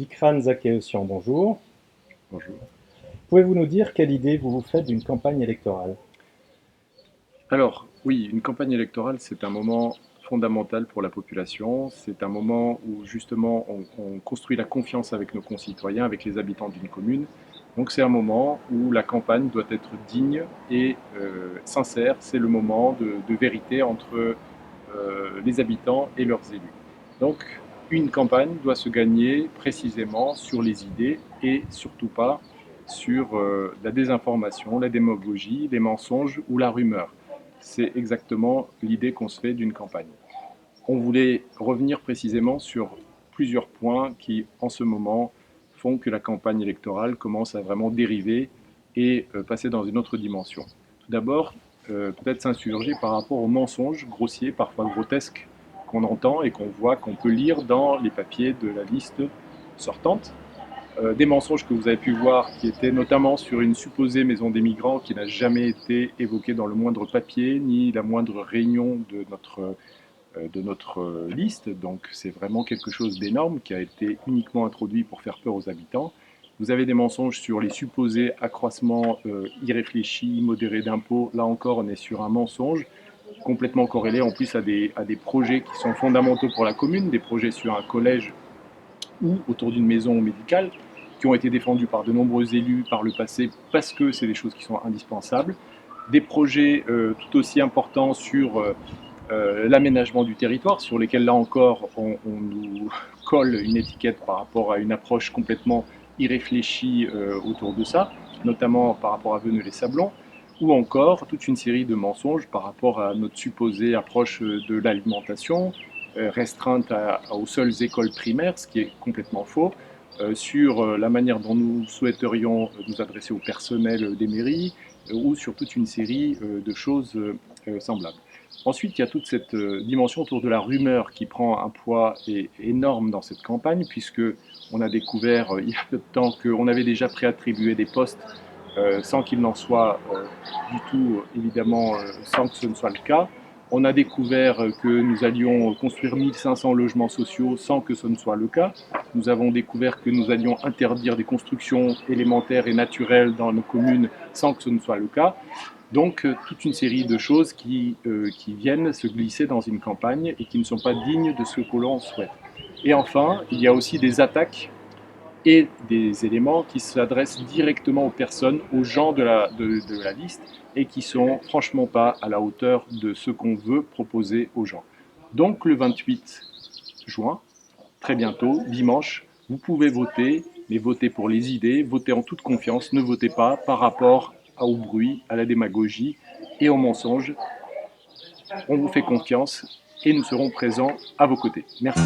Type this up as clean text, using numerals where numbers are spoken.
Dikran Zakhéussian, bonjour. Bonjour. Pouvez-vous nous dire quelle idée vous vous faites d'une campagne électorale? Alors, oui, une campagne électorale, c'est un moment fondamental pour la population. C'est un moment où justement on construit la confiance avec nos concitoyens, avec les habitants d'une commune. Donc c'est un moment où la campagne doit être digne et sincère. C'est le moment de vérité entre les habitants et leurs élus. Donc une campagne doit se gagner précisément sur les idées et surtout pas sur la désinformation, la démagogie, les mensonges ou la rumeur. C'est exactement l'idée qu'on se fait d'une campagne. On voulait revenir précisément sur plusieurs points qui, en ce moment, font que la campagne électorale commence à vraiment dériver et passer dans une autre dimension. Tout d'abord, peut-être s'insurger par rapport aux mensonges grossiers, parfois grotesques, qu'on entend et qu'on voit, qu'on peut lire dans les papiers de la liste sortante. Des mensonges que vous avez pu voir qui étaient notamment sur une supposée maison des migrants qui n'a jamais été évoquée dans le moindre papier ni la moindre réunion de notre liste. Donc c'est vraiment quelque chose d'énorme qui a été uniquement introduit pour faire peur aux habitants. Vous avez des mensonges sur les supposés accroissements irréfléchis, modérés d'impôts. Là encore, on est sur un mensonge complètement corrélé en plus à des projets qui sont fondamentaux pour la commune, des projets sur un collège ou autour d'une maison médicale, qui ont été défendus par de nombreux élus par le passé parce que c'est des choses qui sont indispensables. Des projets tout aussi importants sur l'aménagement du territoire, sur lesquels là encore on nous colle une étiquette par rapport à une approche complètement irréfléchie autour de ça, notamment par rapport à Veneux-les-Sablons, ou encore toute une série de mensonges par rapport à notre supposée approche de l'alimentation, restreinte aux seules écoles primaires, ce qui est complètement faux, sur la manière dont nous souhaiterions nous adresser au personnel des mairies, ou sur toute une série de choses semblables. Ensuite, il y a toute cette dimension autour de la rumeur qui prend un poids énorme dans cette campagne, puisque on a découvert il y a peu de temps qu'on avait déjà préattribué des postes sans qu'il n'en soit du tout, évidemment, sans que ce ne soit le cas. On a découvert que nous allions construire 1500 logements sociaux sans que ce ne soit le cas. Nous avons découvert que nous allions interdire des constructions élémentaires et naturelles dans nos communes sans que ce ne soit le cas. Donc, toute une série de choses qui viennent se glisser dans une campagne et qui ne sont pas dignes de ce que l'on souhaite. Et enfin, il y a aussi des attaques et des éléments qui s'adressent directement aux personnes, aux gens de la liste, et qui sont franchement pas à la hauteur de ce qu'on veut proposer aux gens. Donc le 28 juin, très bientôt, dimanche, vous pouvez voter, mais votez pour les idées, votez en toute confiance, ne votez pas par rapport au bruit, à la démagogie et aux mensonges. On vous fait confiance et nous serons présents à vos côtés. Merci.